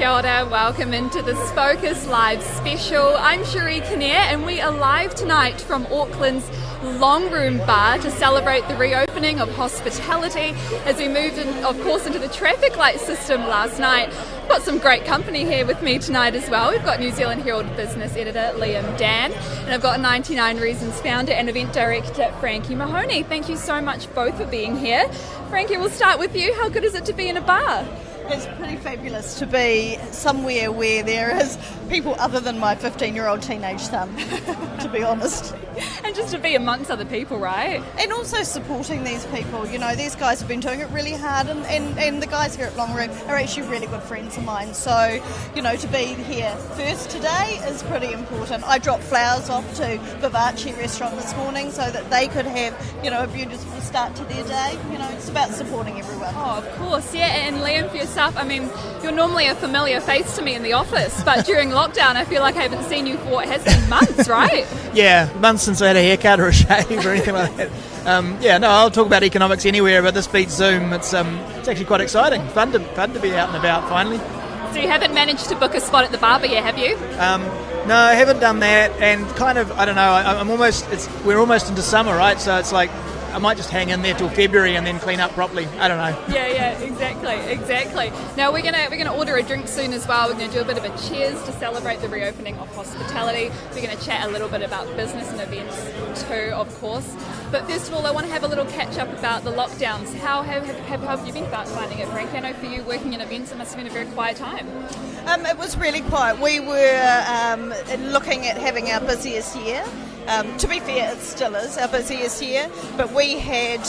Kia ora, welcome into this Focus Live special. I'm Cherie Kinnear and we are live tonight from Auckland's Longroom bar to celebrate the reopening of hospitality as we moved in, of course, into the traffic light system last night. I've got some great company here with me tonight as well. We've got New Zealand Herald business editor Liam Dan, and I've got 99 Reasons founder and event director Frankie Mahoney. Thank you so much both for being here. Frankie, we'll start with you. How good is it to be in a bar? It's pretty fabulous to be somewhere where there is people other than my 15-year-old teenage son, to be honest. And just to be amongst other people, right? And also supporting these people. You know, these guys have been doing it really hard, and the guys here at Longroom are actually really good friends of mine. So, you know, to be here first today is pretty important. I dropped flowers off to Vivace restaurant this morning so that they could have, you know, a beautiful start to their day. You know, it's about supporting everyone. Oh, of course, yeah. And Liam, for yourself, I mean, you're normally a familiar face to me in the office, but during lockdown, I feel like I haven't seen you for what has been months, right? Yeah, months since I had a haircut or a shave or anything like that. I'll talk about economics anywhere, but this beats Zoom. It's actually quite exciting. Fun to be out and about finally. So you haven't managed to book a spot at the barber yet, have you? No, I haven't done that, and kind of, I don't know. We're almost into summer, right? So it's like I might just hang in there till February and then clean up properly. I don't know. Yeah, exactly. Now we're gonna order a drink soon as well. We're gonna do a bit of a cheers to celebrate the reopening of hospitality. We're gonna chat a little bit about business and events too, of course. But first of all, I want to have a little catch up about the lockdowns. How have you been finding it, Frank? I know for you working in events, it must have been a very quiet time. It was really quiet. We were looking at having our busiest year. To be fair, it still is our busiest year, but we had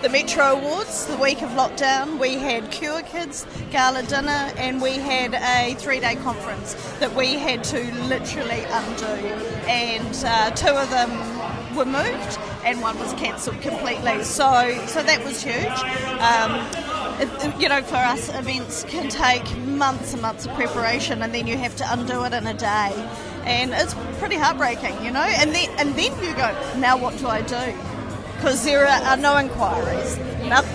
the Metro Awards the week of lockdown, we had Cure Kids Gala Dinner, and we had a 3-day conference that we had to literally undo, and 2 of them were moved and one was cancelled completely, so that was huge. You know, for us, events can take months and months of preparation, and then you have to undo it in a day, and it's pretty heartbreaking, you know. And then you go, now what do I do? Because there are no inquiries,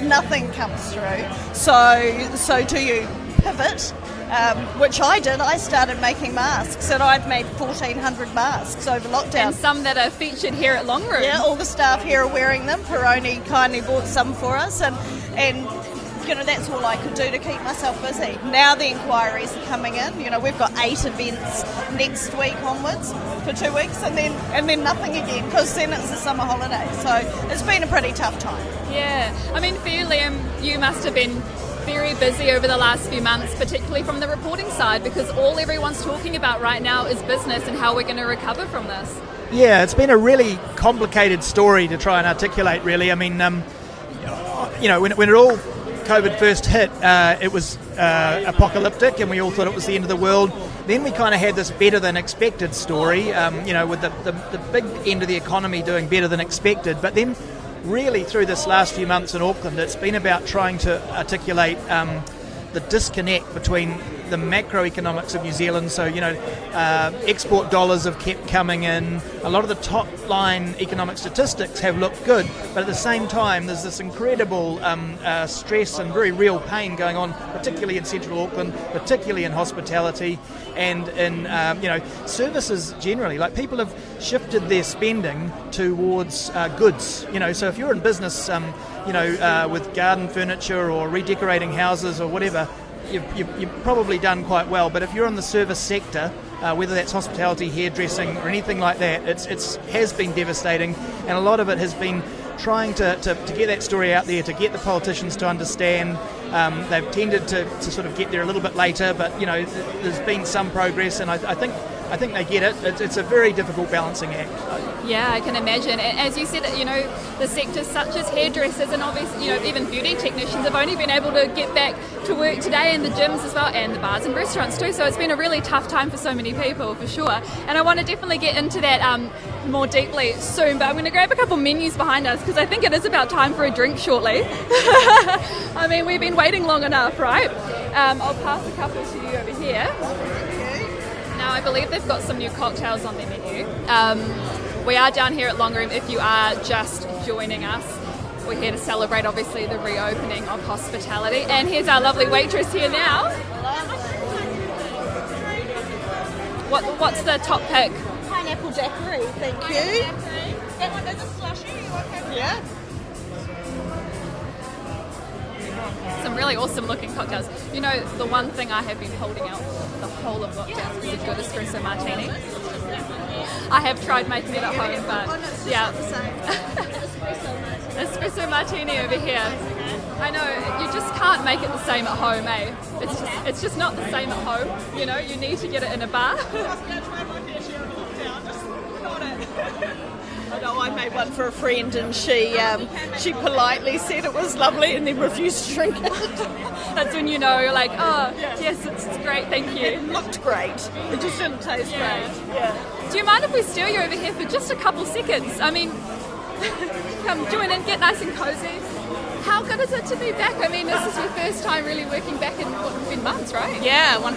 nothing comes through. So do you pivot? Which I did. I started making masks, and I've made 1,400 masks over lockdown. And some that are featured here at Longroom. Yeah, all the staff here are wearing them. Peroni kindly bought some for us, and you know, that's all I could do to keep myself busy. Now the inquiries are coming in. You know, we've got 8 events next week onwards for 2 weeks, and then nothing again, because then it's the summer holiday. So it's been a pretty tough time. Yeah, I mean, for you, Liam, you must have been very busy over the last few months, particularly from the reporting side, because all everyone's talking about right now is business and how we're going to recover from this. Yeah, it's been a really complicated story to try and articulate, really. I mean, you know, when it all COVID first hit, it was apocalyptic, and we all thought it was the end of the world. Then we kind of had this better than expected story, you know, with the big end of the economy doing better than expected. But then really through this last few months in Auckland, it's been about trying to articulate the disconnect between the macroeconomics of New Zealand. So, you know, export dollars have kept coming in. A lot of the top line economic statistics have looked good, but at the same time there's this incredible stress and very real pain going on, particularly in central Auckland, particularly in hospitality and in you know, services generally. Like, people have shifted their spending towards goods, you know. So if you're in business you know, with garden furniture or redecorating houses or whatever, you've probably done quite well. But if you're in the service sector, whether that's hospitality, hairdressing or anything like that, it has been devastating, and a lot of it has been trying to get that story out there, to get the politicians to understand. They've tended to sort of get there a little bit later, but you know, there's been some progress, and I think they get it. It's a very difficult balancing act. Yeah, I can imagine. As you said, you know, the sectors such as hairdressers and obviously, you know, even beauty technicians have only been able to get back to work today, and the gyms as well, and the bars and restaurants too. So it's been a really tough time for so many people, for sure. And I want to definitely get into that more deeply soon, but I'm going to grab a couple menus behind us, because I think it is about time for a drink shortly. I mean, we've been waiting long enough, right? I'll pass a couple to you over here. Now, I believe they've got some new cocktails on their menu. We are down here at Longroom if you are just joining us. We're here to celebrate, obviously, the reopening of hospitality. And here's our lovely waitress here now. What's the top pick? Pineapple daiquiri, thank you. That one is a slushy. Yeah. Some really awesome looking cocktails. You know, the one thing I have been holding out the whole of lockdown is a good espresso martini. I have tried making it at home, but yeah. Espresso martini over here. I know, you just can't make it the same at home, eh? It's just not the same at home, you know, you need to get it in a bar. I know I made one for a friend and she politely said it was lovely and then refused to drink it. That's when you know, you're like, oh, yes, it's great, thank you. It looked great. It just didn't taste great. Yeah. Do you mind if we steal you over here for just a couple seconds? I mean, come join in, get nice and cozy. How good is it to be back? I mean, this is your first time really working back in months, right? Yeah, 100%.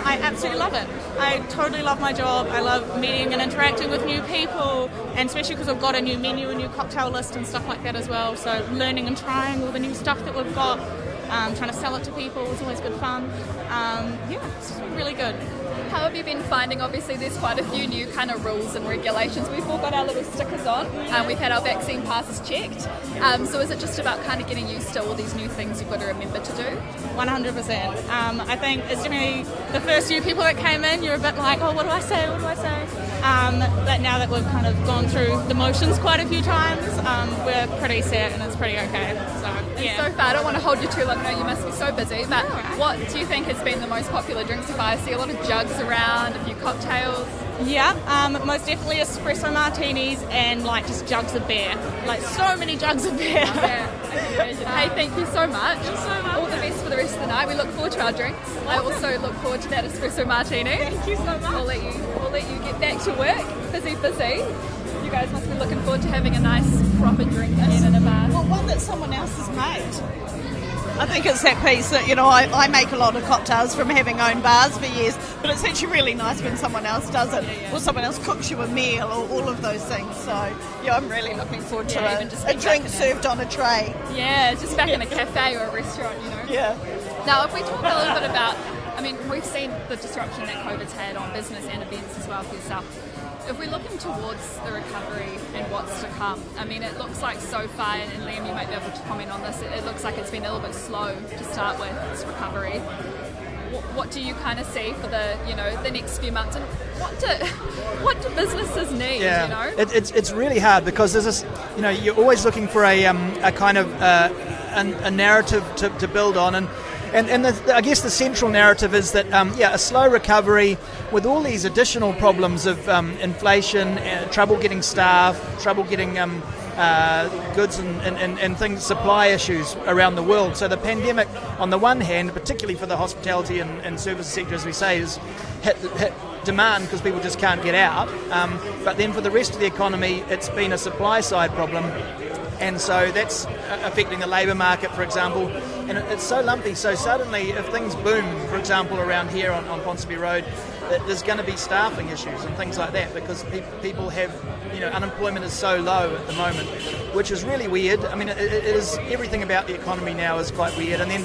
I absolutely love it. I totally love my job. I love meeting and interacting with new people, and especially because we've got a new menu, a new cocktail list and stuff like that as well. So learning and trying all the new stuff that we've got, trying to sell it to people is always good fun. It's really good. How have you been finding, obviously there's quite a few new kind of rules and regulations. We've all got our little stickers on, we've had our vaccine passes checked. So is it just about kind of getting used to all these new things you've got to remember to do? 100%. I think it's generally the first few people that came in, you're a bit like, oh, what do I say? But now that we've kind of gone through the motions quite a few times, we're pretty set and it's pretty okay. So, yeah. So far, I don't want to hold you too long. No, you must be so busy. But what do you think has been the most popular drinks so far? I see a lot of jugs around, a few cocktails. Yeah, most definitely espresso martinis and like just jugs of beer. Like so many jugs of beer. Yeah, I can imagine. Hey, thank you so much. All the best for the rest of the night. We look forward to our drinks. Awesome. I also look forward to that espresso martini. Thank you so much. We'll let you get back to work. Busy. You guys must be looking forward to having a nice proper drink again in a bar. Well, one that someone else has made. I think it's that piece that, you know, I make a lot of cocktails from having owned bars for years, but it's actually really nice when someone else does it, or someone else cooks you a meal, or all of those things. So, yeah, I'm really looking forward to a drink served on a tray. Yeah, just back in a cafe or a restaurant, you know. Yeah. Now, if we talk a little bit about, I mean, we've seen the disruption that COVID's had on business and events as well for yourself. If we're looking towards the recovery and what's to come, I mean, it looks like so far, and Liam, you might be able to comment on this, it looks like it's been a little bit slow to start with, this recovery. What do you kind of see for the next few months, and what do businesses need? Yeah. You know, it's really hard because there's this, you're always looking for a kind of a narrative to build on, and I guess the central narrative is that a slow recovery with all these additional problems of inflation, trouble getting staff, trouble getting goods and things, supply issues around the world. So the pandemic, on the one hand, particularly for the hospitality and services sector, as we say, has hit demand because people just can't get out. But then for the rest of the economy, it's been a supply side problem. And so that's affecting the labour market, for example, and it's so lumpy. So suddenly, if things boom, for example, around here on Ponsonby Road, there's going to be staffing issues and things like that because people have, unemployment is so low at the moment, which is really weird. I mean, it is, everything about the economy now is quite weird. And then,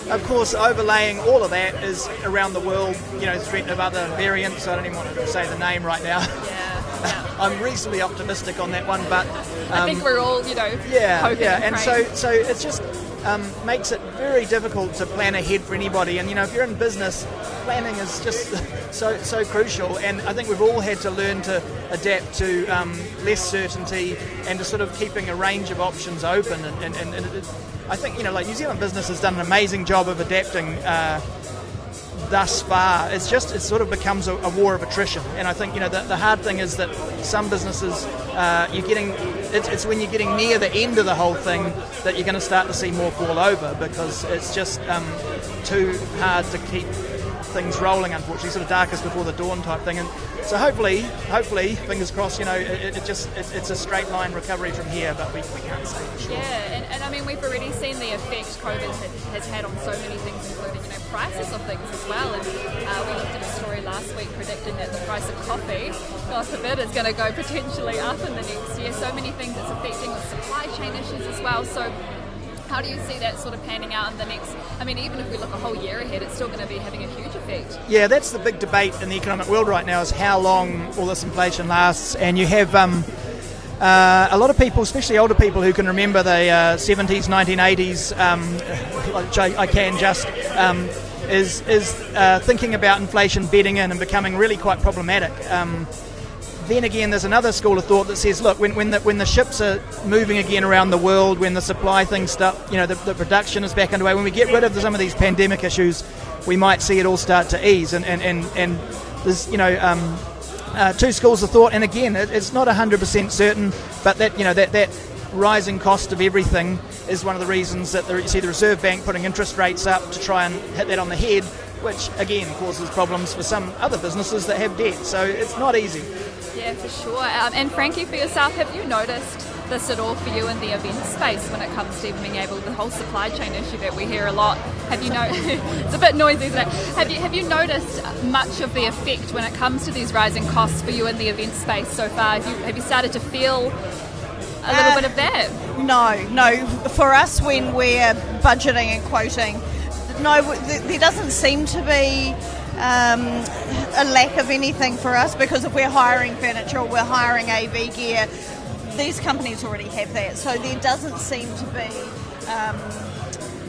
of course, overlaying all of that is around the world, threat of other variants. I don't even want to say the name right now. I'm reasonably optimistic on that one, but I think we're all, hoping and so it's just makes it very difficult to plan ahead for anybody. And if you're in business, planning is just so crucial. And I think we've all had to learn to adapt to less certainty and to sort of keeping a range of options open. And I think New Zealand business has done an amazing job of adapting. Thus far, it sort of becomes a war of attrition, and I think the hard thing is that some businesses it's when you're getting near the end of the whole thing that you're going to start to see more fall over because it's just too hard to keep things rolling, unfortunately, sort of darkest before the dawn type thing. And so hopefully, fingers crossed, it's a straight line recovery from here, but we can't say for sure. Yeah, and I mean, we've already seen the effect COVID has had on so many things, including, prices of things as well. And we looked at a story last week predicting that the price of coffee, God forbid, is going to go potentially up in the next year. So many things it's affecting with supply chain issues as well. So How do you see that sort of panning out in the next, I mean, even if we look a whole year ahead, it's still going to be having a huge effect? Yeah, that's the big debate in the economic world right now, is how long all this inflation lasts. And you have a lot of people, especially older people, who can remember the 70s, 1980s, which I can just, is thinking about inflation bedding in and becoming really quite problematic. Then again, there's another school of thought that says, look, when the ships are moving again around the world, when the supply things start, the production is back underway, when we get rid of some of these pandemic issues, we might see it all start to ease. And there's two schools of thought, and again, it's not 100% certain, but that rising cost of everything is one of the reasons that you see the Reserve Bank putting interest rates up to try and hit that on the head, which again causes problems for some other businesses that have debt. So it's not easy. Yeah, for sure. And Frankie, for yourself, have you noticed this at all for you in the event space when it comes to even being able, the whole supply chain issue that we hear a lot? Have you it's a bit noisy, isn't it? Have you noticed much of the effect when it comes to these rising costs for you in the event space so far? Have you started to feel a little bit of that? No. For us, when we're budgeting and quoting, no, there doesn't seem to be a lack of anything for us, because if we're hiring furniture or we're hiring AV gear, these companies already have that, so there doesn't seem to be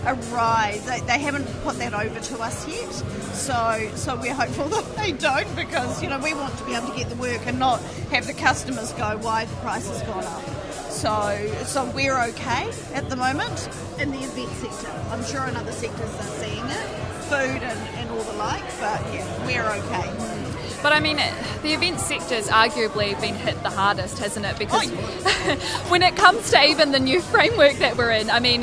a rise. They haven't put that over to us yet, so we're hopeful that they don't, because we want to be able to get the work and not have the customers go, why the price has gone up. So we're okay at the moment in the event sector. I'm sure in other sectors they're seeing it, food and all the like, but yeah, we're okay. But I mean, the event sector's arguably been hit the hardest, hasn't it? Because when it comes to even the new framework that we're in, I mean,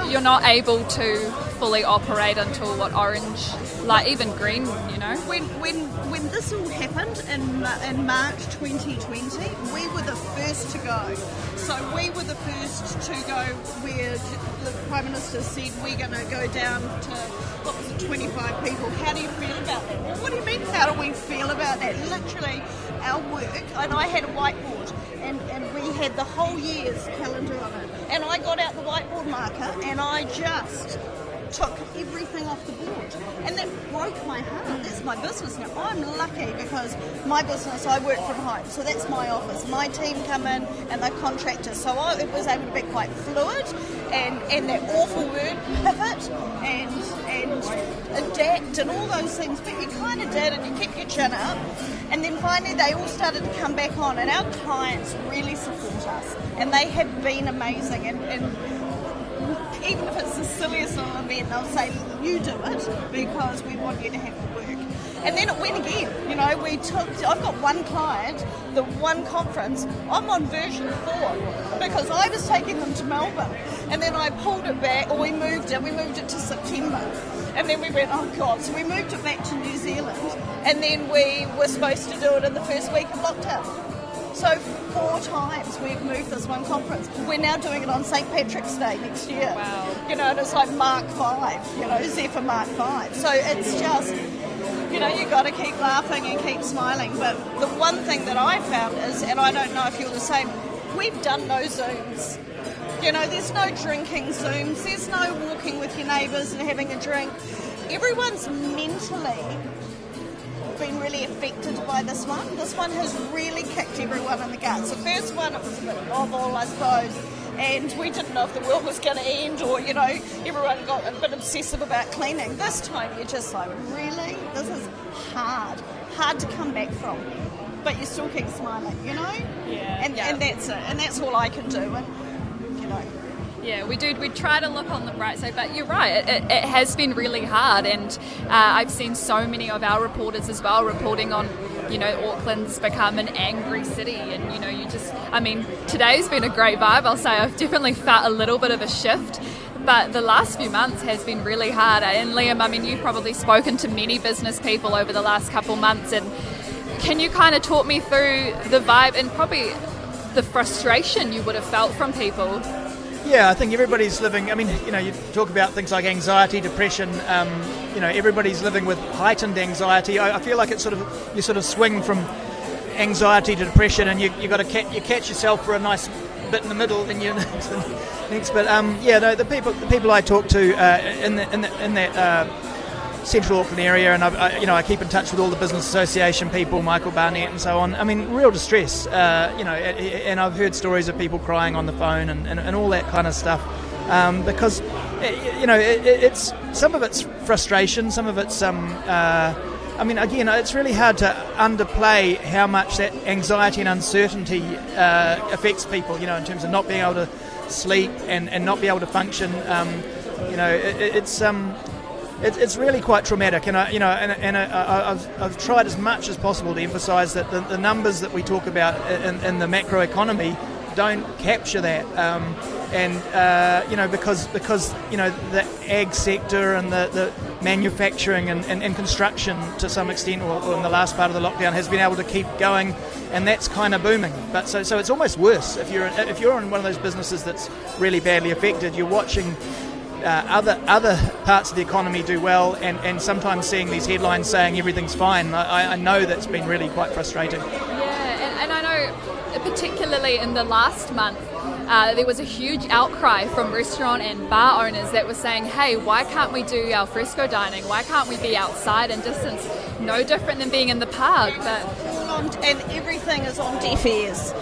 you're not able to fully operate until orange, like even green, When this all happened in March 2020, we were the first to go. So we were the first to go where the Prime Minister said we're going to go down to, 25 people. How do you feel about that? Well, what do you mean, how do we feel about that? Literally, our work, and I had a whiteboard, and we had the whole year's calendar on it. And I got out the whiteboard marker, and I just took everything off the board, and that broke my heart. That's my business now. I'm lucky because my business, I work from home, so that's my office. My team come in and they're contractors, so I was able to be quite fluid, and that awful word, pivot and adapt and all those things, but you kind of did, and you kept your chin up, and then finally they all started to come back on, and our clients really support us, and they have been amazing, and even if it's the silliest little event, they'll say, you do it, because we want you to have the work. And then it went again. I've got one client, the one conference, I'm on version 4, because I was taking them to Melbourne, and then I pulled it back, or we moved it to September. And then we went, oh God, so we moved it back to New Zealand, and then we were supposed to do it in the first week of lockdown. So 4 times we've moved this one conference. We're now doing it on St. Patrick's Day next year. Wow. And it's like Mark 5, Zephyr Mark 5. So it's just, you've got to keep laughing and keep smiling. But the one thing that I found is, and I don't know if you're the same, we've done no Zooms. There's no drinking Zooms. There's no walking with your neighbours and having a drink. Everyone's mentally been really affected by this one. This one has really kicked everyone in the guts. The first one, it was a bit novel, I suppose, and we didn't know if the world was going to end, or everyone got a bit obsessive about cleaning. This time you're just like, really? This is hard to come back from, but you still keep smiling, Yeah. And that's it, and that's all I can do, and Yeah, we do. We try to look on the bright side, but you're right. It has been really hard, and I've seen so many of our reporters as well reporting on, Auckland's become an angry city, and today's been a great vibe. I'll say I've definitely felt a little bit of a shift, but the last few months has been really hard. And Liam, you've probably spoken to many business people over the last couple months, and can you kind of talk me through the vibe and probably the frustration you would have felt from people? Yeah, I think everybody's living, you talk about things like anxiety, depression, everybody's living with heightened anxiety. I feel like it's you swing from anxiety to depression, and you got to you catch yourself for a nice bit in the middle, then you next. But the people I talk to in that central Auckland area, and I keep in touch with all the business association people, Michael Barnett and so on. I mean, real distress, and I've heard stories of people crying on the phone and all that kind of stuff, because it's some of it's frustration, some of it's it's really hard to underplay how much that anxiety and uncertainty affects people, in terms of not being able to sleep and not be able to function. It's really quite traumatic, and I've tried as much as possible to emphasise that the numbers that we talk about in the macro economy don't capture that, because the ag sector and the manufacturing and construction to some extent, or in the last part of the lockdown, has been able to keep going, and that's kind of booming. But so it's almost worse if you're in one of those businesses that's really badly affected. You're watching other parts of the economy do well, and sometimes seeing these headlines saying everything's fine. I know that's been really quite frustrating. Yeah, and I know particularly in the last month there was a huge outcry from restaurant and bar owners that were saying, hey, why can't we do al fresco dining? Why can't we be outside and distance? No different than being in the park. And everything is on deaf ears.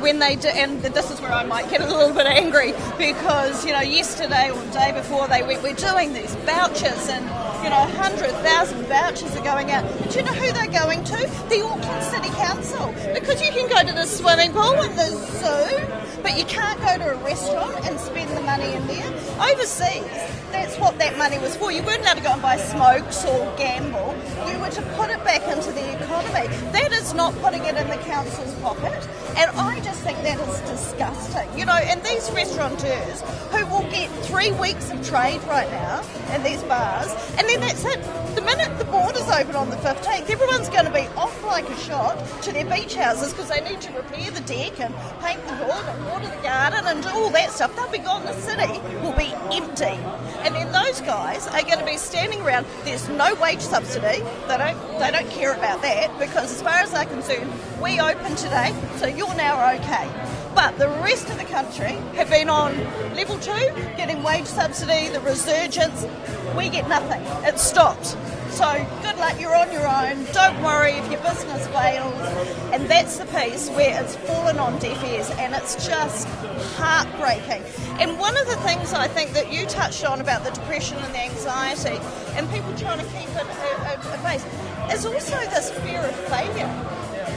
When they do, and this is where I might get a little bit angry, because yesterday or the day before they went, we're doing these vouchers, and 100,000 vouchers are going out. But do you know who they're going to? The Auckland City Council, because you can go to the swimming pool and the zoo, but you can't go to a restaurant and spend the money in there. Overseas, that's what that money was for. You weren't allowed to go and buy smokes or gamble. You were to put it back into the economy. That is not putting it in the council's pocket, and I just think that is disgusting. And these restaurateurs who will get 3 weeks of trade right now in these bars, and then that's it. The minute the borders open on the 15th, everyone's going to be off like a shot to their beach houses because they need to repair the deck and paint the wood and water the garden and do all that stuff. They'll be gone. The city will be empty. And then those guys are going to be standing around. There's no wage subsidy. They don't care about that, because as far as they're concerned, we open today, so you're now okay. But the rest of the country have been on level 2, getting wage subsidy, the resurgence. We get nothing. It's stopped. So good luck, you're on your own. Don't worry if your business fails. And that's the piece where it's fallen on deaf ears, and it's just heartbreaking. And one of the things I think that you touched on about the depression and the anxiety and people trying to keep it at base is also this fear of failure.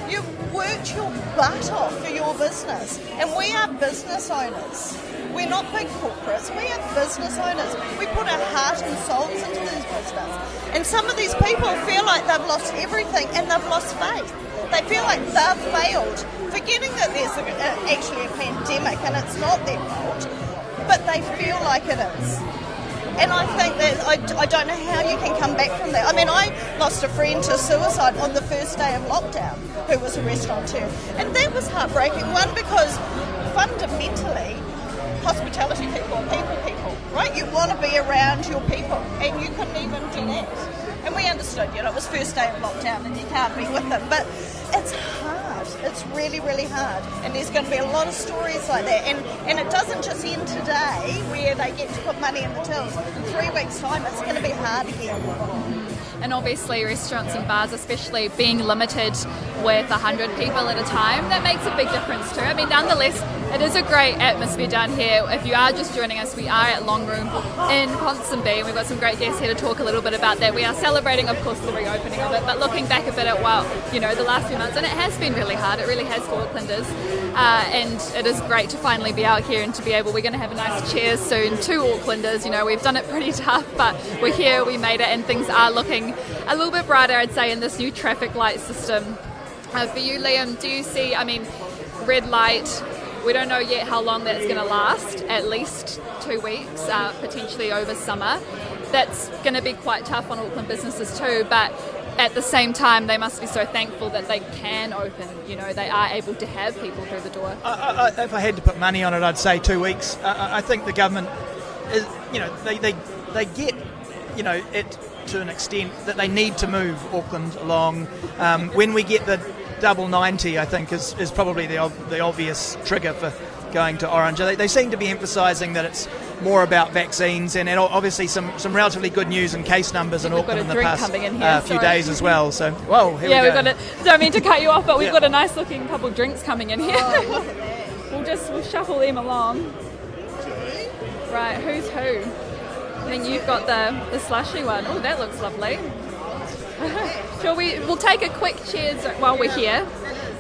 You've worked your butt off for your business, and we are business owners. We're not big corporates, we are business owners. We put our heart and souls into this business. And some of these people feel like they've lost everything, and they've lost faith. They feel like they've failed, forgetting that there's actually a pandemic and it's not their fault, but they feel like it is. And I think that I don't know how you can come back from that. I mean, I lost a friend to suicide on the first day of lockdown who was a restaurateur. And that was heartbreaking. One, because fundamentally, hospitality people are people, right? You want to be around your people, and you couldn't even do that. And we understood, it was first day of lockdown and you can't be with them. But it's hard. It's really, really hard. And there's going to be a lot of stories like that. And it doesn't just end today where they get to put money in the tills. In 3 weeks' time, it's going to be hard again. And obviously restaurants and bars especially being limited with 100 people at a time, that makes a big difference too. I mean, nonetheless, it is a great atmosphere down here. If you are just joining us, we are at Longroom in Ponsonby, and we've got some great guests here to talk a little bit about that. We are celebrating, of course, the reopening of it, but looking back a bit at, the last few months, and it has been really hard. It really has for Aucklanders, and it is great to finally be out here and to be able, we're going to have a nice cheers soon to Aucklanders. We've done it pretty tough, but we're here, we made it, and things are looking a little bit brighter, I'd say, in this new traffic light system. For you, Liam, do you see, red light, we don't know yet how long that's going to last, at least 2 weeks, potentially over summer. That's going to be quite tough on Auckland businesses too, but at the same time, they must be so thankful that they can open, they are able to have people through the door. If I had to put money on it, I'd say 2 weeks. I think the government, is, they get, it to an extent that they need to move Auckland along. When we get the double 90, I think, is probably the obvious trigger for going to orange. They seem to be emphasising that it's more about vaccines, and obviously some relatively good news and case numbers in Auckland in the past few days as well. So, whoa, here we go. We've got don't mean to cut you off, but we've got a nice looking couple of drinks coming in here. Oh, look at that. We'll shuffle them along. Right, who's who? I think you've got the slushy one. Oh, that looks lovely. We'll take a quick cheers while we're here,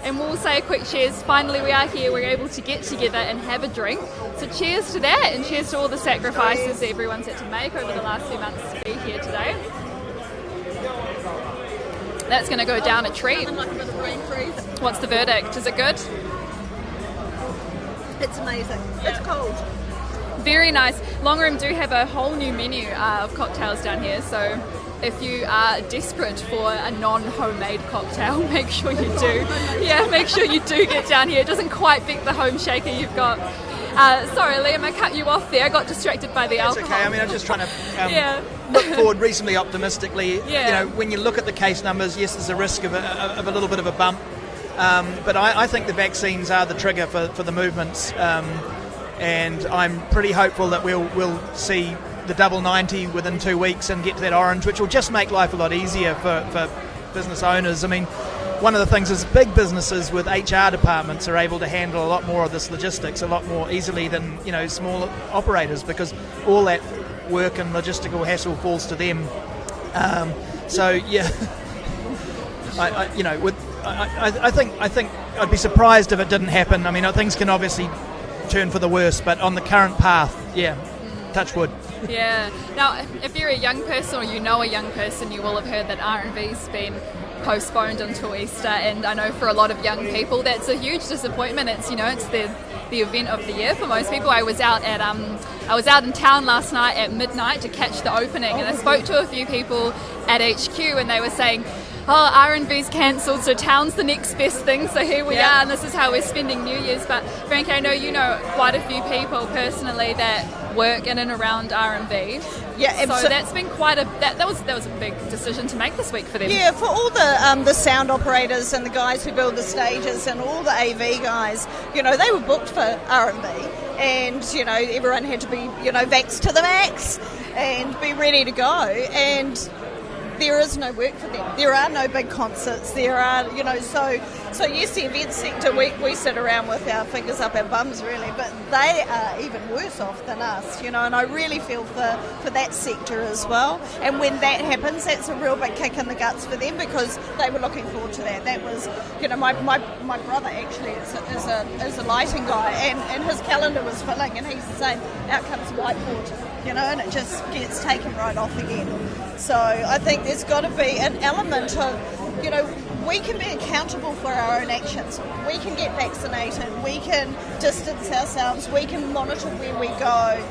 and we'll say a quick cheers. Finally, we are here. We're able to get together and have a drink. So cheers to that, and cheers to all the sacrifices that everyone's had to make over the last few months to be here today. That's going to go down a treat. What's the verdict? Is it good? It's amazing. It's cold. Very nice. Longroom do have a whole new menu of cocktails down here, so if you are desperate for a non-homemade cocktail, make sure you do. Yeah, make sure you do get down here. It doesn't quite beat the home shaker you've got. Sorry, Liam, I cut you off there. I got distracted by the alcohol. It's okay. I mean, I'm just trying to look forward reasonably optimistically. Yeah. You know, when you look at the case numbers, yes, there's a risk of a little bit of a bump. But I think the vaccines are the trigger for the movements. And I'm pretty hopeful that we'll see the double 90 within 2 weeks and get to that orange, which will just make life a lot easier for business owners. I mean, one of the things is big businesses with HR departments are able to handle a lot more of this logistics a lot more easily than, you know, small operators, because all that work and logistical hassle falls to them. So yeah, I think I'd be surprised if it didn't happen. I mean, things can obviously turn for the worse, but on the current path, yeah, touch wood. Yeah. Now, if you're a young person or you know a young person, you will have heard that R&V's been postponed until Easter, and I know for a lot of young people that's a huge disappointment. It's the event of the year for most people. I was out in town last night at midnight to catch the opening, and I spoke to a few people at HQ, and they were saying, oh, R&V's cancelled, so town's the next best thing, so here we are, and this is how we're spending New Year's. But Frankie, I know you know quite a few people personally that work in and around R&V. Yeah, so that's been quite that was a big decision to make this week for them. Yeah, for all the sound operators and the guys who build the stages and all the AV guys, you know, they were booked for R&V, and you know, everyone had to be, you know, vaxxed to the max and be ready to go, and there is no work for them. There are no big concerts. There are, you know, so yes, the event sector, we sit around with our fingers up our bums really, but they are even worse off than us, you know, and I really feel for that sector as well. And when that happens, that's a real big kick in the guts for them, because they were looking forward to that. That was, you know, my brother actually is a lighting guy, and his calendar was filling, and he's saying, out comes whiteboard, you know, and it just gets taken right off again. So I think there's got to be an element of, you know, we can be accountable for our own actions. We can get vaccinated, we can distance ourselves, we can monitor where we go.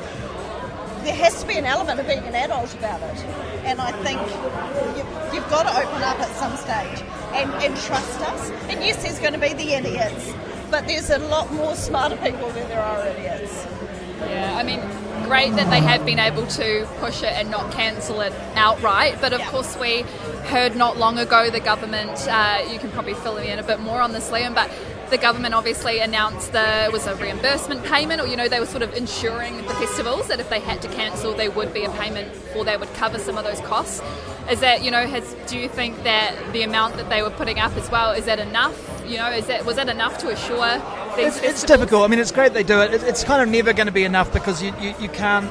There has to be an element of being an adult about it. And I think you've got to open up at some stage and trust us. And yes, there's going to be the idiots, but there's a lot more smarter people than there are idiots. Yeah, I mean, great that they have been able to push it and not cancel it outright, but of course we heard not long ago the government, you can probably fill me in a bit more on this, Liam, but the government obviously announced there was a reimbursement payment, or, you know, they were sort of ensuring the festivals that if they had to cancel there would be a payment, or they would cover some of those costs. Is that, you know, do you think that the amount that they were putting up as well, is that enough? You know, was that enough to assure these festivals? It's difficult. I mean, it's great they do it. It's kind of never going to be enough, because you can't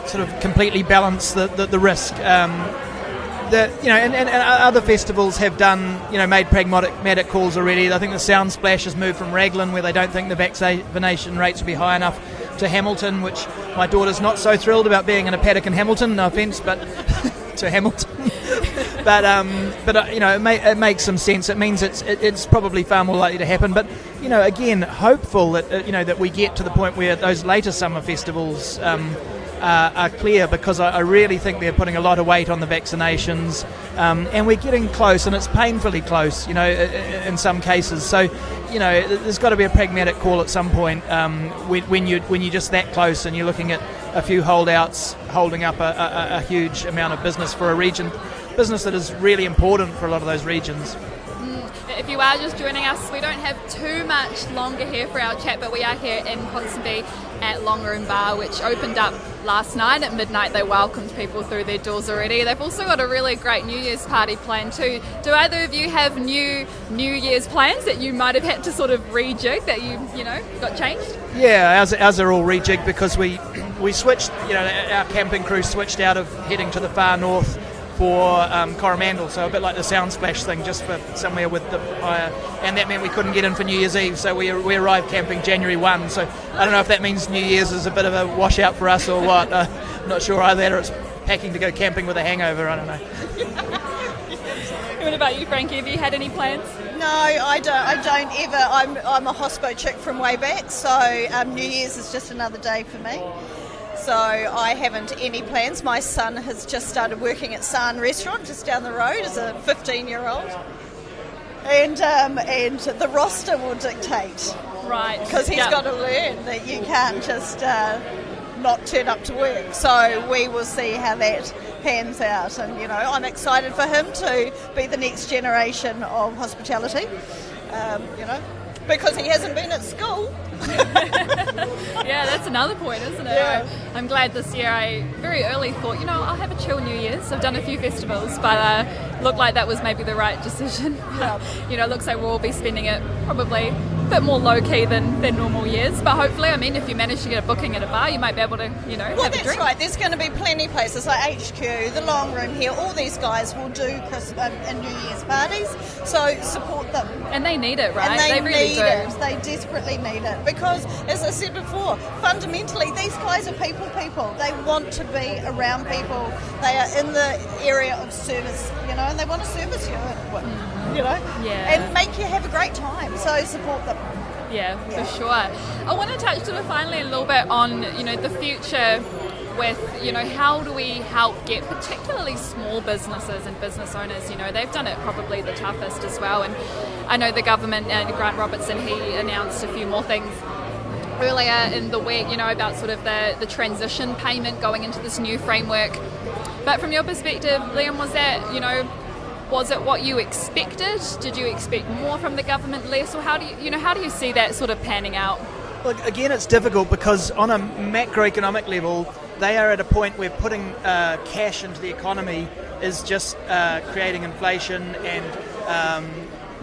sort of completely balance the risk. You know, and other festivals have done, you know, made pragmatic calls already. I think the Sound Splash has moved from Raglan, where they don't think the vaccination rates will be high enough, to Hamilton, which my daughter's not so thrilled about being in a paddock in Hamilton. No offence, but to Hamilton. but you know, it makes some sense. It means it's probably far more likely to happen. But you know, again, hopeful that you know, that we get to the point where those later summer festivals are clear, because I really think they're putting a lot of weight on the vaccinations, and we're getting close, and it's painfully close, you know, in some cases. So, you know, there's got to be a pragmatic call at some point when you're just that close, and you're looking at a few holdouts holding up a huge amount of business for a region, business that is really important for a lot of those regions. if you are just joining us, we don't have too much longer here for our chat, but we are here in Ponsonby at Longroom Bar, which opened up last night at midnight. They welcomed people through their doors already. They've also got a really great New Year's party planned too. Do either of you have new Year's plans that you might have had to sort of rejig, that you know got changed? Yeah, ours are all rejigged because we switched, our camping crew switched out of heading to the far north for Coromandel, so a bit like the Sound Splash thing, just for somewhere with the higher, and that meant we couldn't get in for New Year's Eve, so we arrived camping January 1, so I don't know if that means New Year's is a bit of a washout for us or what. I'm not sure either, or it's packing to go camping with a hangover, I don't know. What about you, Frankie? Have you had any plans? No, I don't ever. I'm a hospo chick from way back, so New Year's is just another day for me. So I haven't any plans. My son has just started working at San Restaurant just down the road as a 15-year-old. And the roster will dictate. Right. Because he's got to learn that you can't just not turn up to work. So we will see how that pans out. And, I'm excited for him to be the next generation of hospitality, because he hasn't been at school. Yeah, that's another point, isn't it? Yeah. I'm glad this year I very early thought, I'll have a chill New Year's. I've done a few festivals, but looked like that was maybe the right decision. Yeah. It looks like we'll all be spending it probably a bit more low-key than normal years. But hopefully, if you manage to get a booking at a bar, you might be able to, have a drink. Well, that's right. There's going to be plenty of places like HQ, the Longroom here. All these guys will do Christmas and New Year's parties, so support them. And they need it, right? And they really need do. it. They desperately need it because, as I said before, fundamentally these guys are people. They want to be around people. They are in the area of service, and they want to service you, Yeah. and make you have a great time. So support them. Yeah, for sure. I want to touch sort of finally a little bit on, the future with, how do we help get particularly small businesses and business owners, they've done it probably the toughest as well. And I know the government and Grant Robertson, he announced a few more things earlier in the week, about sort of the transition payment going into this new framework. But from your perspective, Liam, was that, was it what you expected? Did you expect more from the government, less? Or how do you see that sort of panning out? Well, again, it's difficult because on a macroeconomic level, they are at a point where putting cash into the economy is just creating inflation and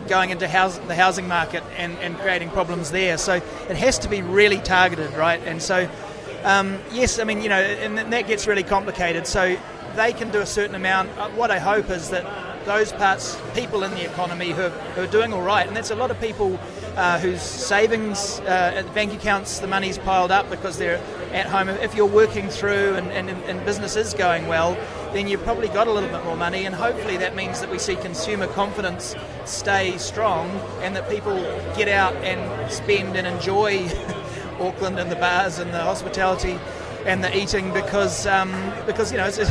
going into the housing market and creating problems there. So it has to be really targeted, right? And so, yes, and that gets really complicated. So they can do a certain amount. What I hope is that those people in the economy who are doing all right, and that's a lot of people whose savings at the bank accounts, the money's piled up because they're at home. If you're working through and business is going well, then you've probably got a little bit more money, and hopefully that means that we see consumer confidence stay strong and that people get out and spend and enjoy Auckland and the bars and the hospitality and the eating because it's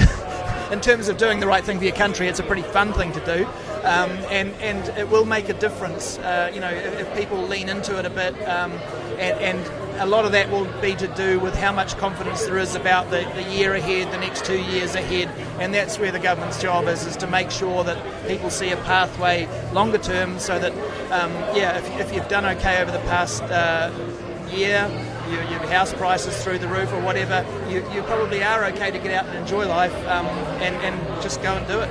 in terms of doing the right thing for your country, it's a pretty fun thing to do, and it will make a difference. If people lean into it a bit, and a lot of that will be to do with how much confidence there is about the year ahead, the next 2 years ahead, and that's where the government's job is to make sure that people see a pathway longer term, so that if you've done okay over the past year, your house prices through the roof or whatever, you probably are okay to get out and enjoy life and just go and do it.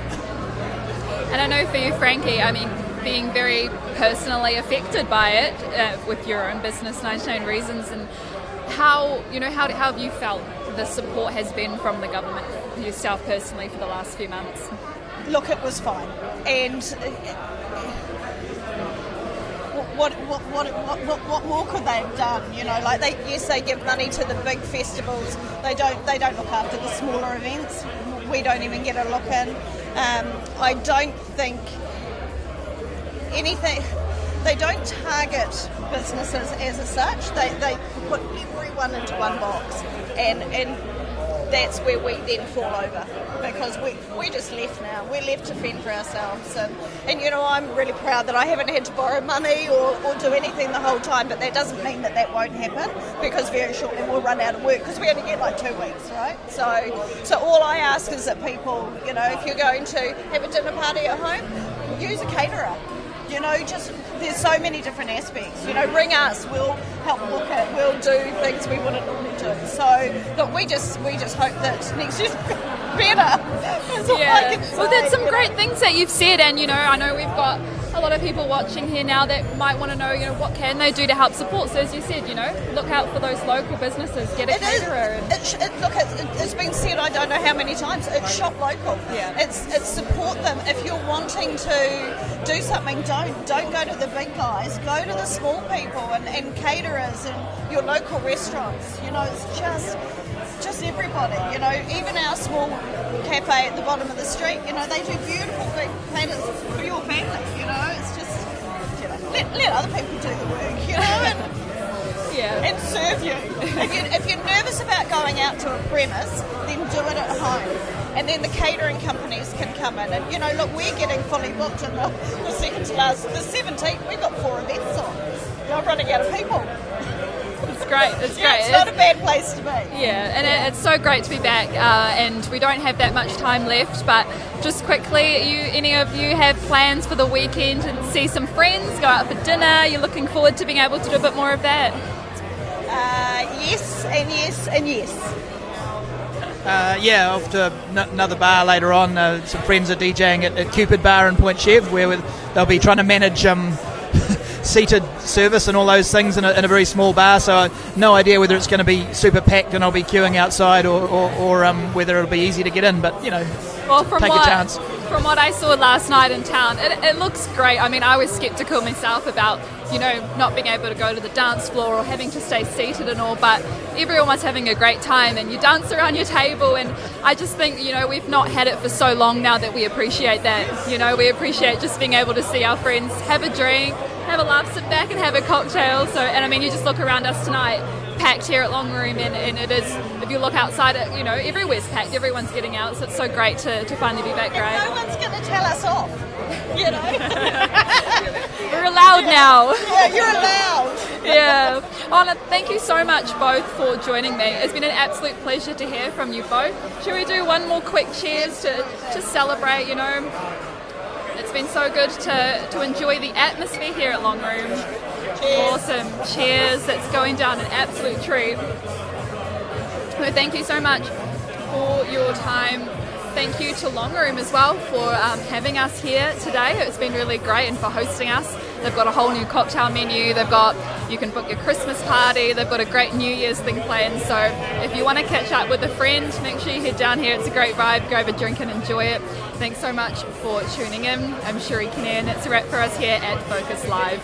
And I know for you, Frankie, being very personally affected by it with your own business, 99 Reasons, and how have you felt the support has been from the government yourself personally for the last few months? Look, it was fine, and what more could they have done? They give money to the big festivals. They don't look after the smaller events. We don't even get a look in. I don't think anything. They don't target businesses as such. They put everyone into one box, and that's where we then fall over, because we're just left now. We're left to fend for ourselves, and I'm really proud that I haven't had to borrow money or do anything the whole time, but that doesn't mean that won't happen, because very shortly we'll run out of work, because we only get like 2 weeks, right? So all I ask is that people, if you're going to have a dinner party at home, use a caterer. You know, just there's so many different aspects. You know, ring us, we'll help book it, we'll do things we wouldn't normally do. So look, we just hope that next year's better. That's all I can say. Well, there's some great things that you've said, and you know, I know we've got a lot of people watching here now that might want to know, you know, what can they do to help support. So as you said, you know, look out for those local businesses, get a caterer. It's been said, I don't know how many times, it's shop local. Yeah. It's support them. If you're wanting to do something, don't go to the big guys, go to the small people and caterers and your local restaurants. You know, it's just everybody, you know, even our small cafe at the bottom of the street, you know, they do beautiful big platters for your family, you know, it's just, you know, let other people do the work, you know, and serve you. If you're nervous about going out to a premise, then do it at home. And then the catering companies can come in and, you know, look, we're getting fully booked in the second to last, the 17th, we've got 4 events on. I'm running out of people. It's great. It's great. It's not a bad place to be. Yeah, and it's so great to be back. And we don't have that much time left. But just quickly, any of you have plans for the weekend to see some friends, go out for dinner? You're looking forward to being able to do a bit more of that? Yes, and yes, and yes. Off to another bar later on. Some friends are DJing at Cupid Bar in Point Chev, where they'll be trying to manage seated service and all those things in a very small bar, so no idea whether it's going to be super packed and I'll be queuing outside or whether it'll be easy to get in, but you know, take a chance. From what I saw last night in town, it looks great. I mean, I was sceptical myself about, you know, not being able to go to the dance floor or having to stay seated and all, but everyone was having a great time and you dance around your table, and I just think, you know, we've not had it for so long now that we appreciate that. You know, we appreciate just being able to see our friends have a drink, have a laugh, sit back and have a cocktail. So, and I mean, you just look around us tonight, packed here at Longroom, and it is, if you look outside, you know, everywhere's packed, everyone's getting out, so it's so great to finally be back, right? And no one's going to tell us off, you know. We're allowed now. Yeah, you're allowed. Yeah. Anna, thank you so much both for joining me. It's been an absolute pleasure to hear from you both. Shall we do one more quick cheers to celebrate, you know? It's been so good to enjoy the atmosphere here at Longroom. Cheers. Awesome. Cheers. It's going down an absolute treat. So thank you so much for your time. Thank you to Longroom as well for having us here today. It's been really great, and for hosting us. They've got a whole new cocktail menu. You can book your Christmas party. They've got a great New Year's thing planned. So if you want to catch up with a friend, make sure you head down here. It's a great vibe. Go have a drink and enjoy it. Thanks so much for tuning in. I'm Sherry Kinnairn. It's a wrap for us here at Focus Live.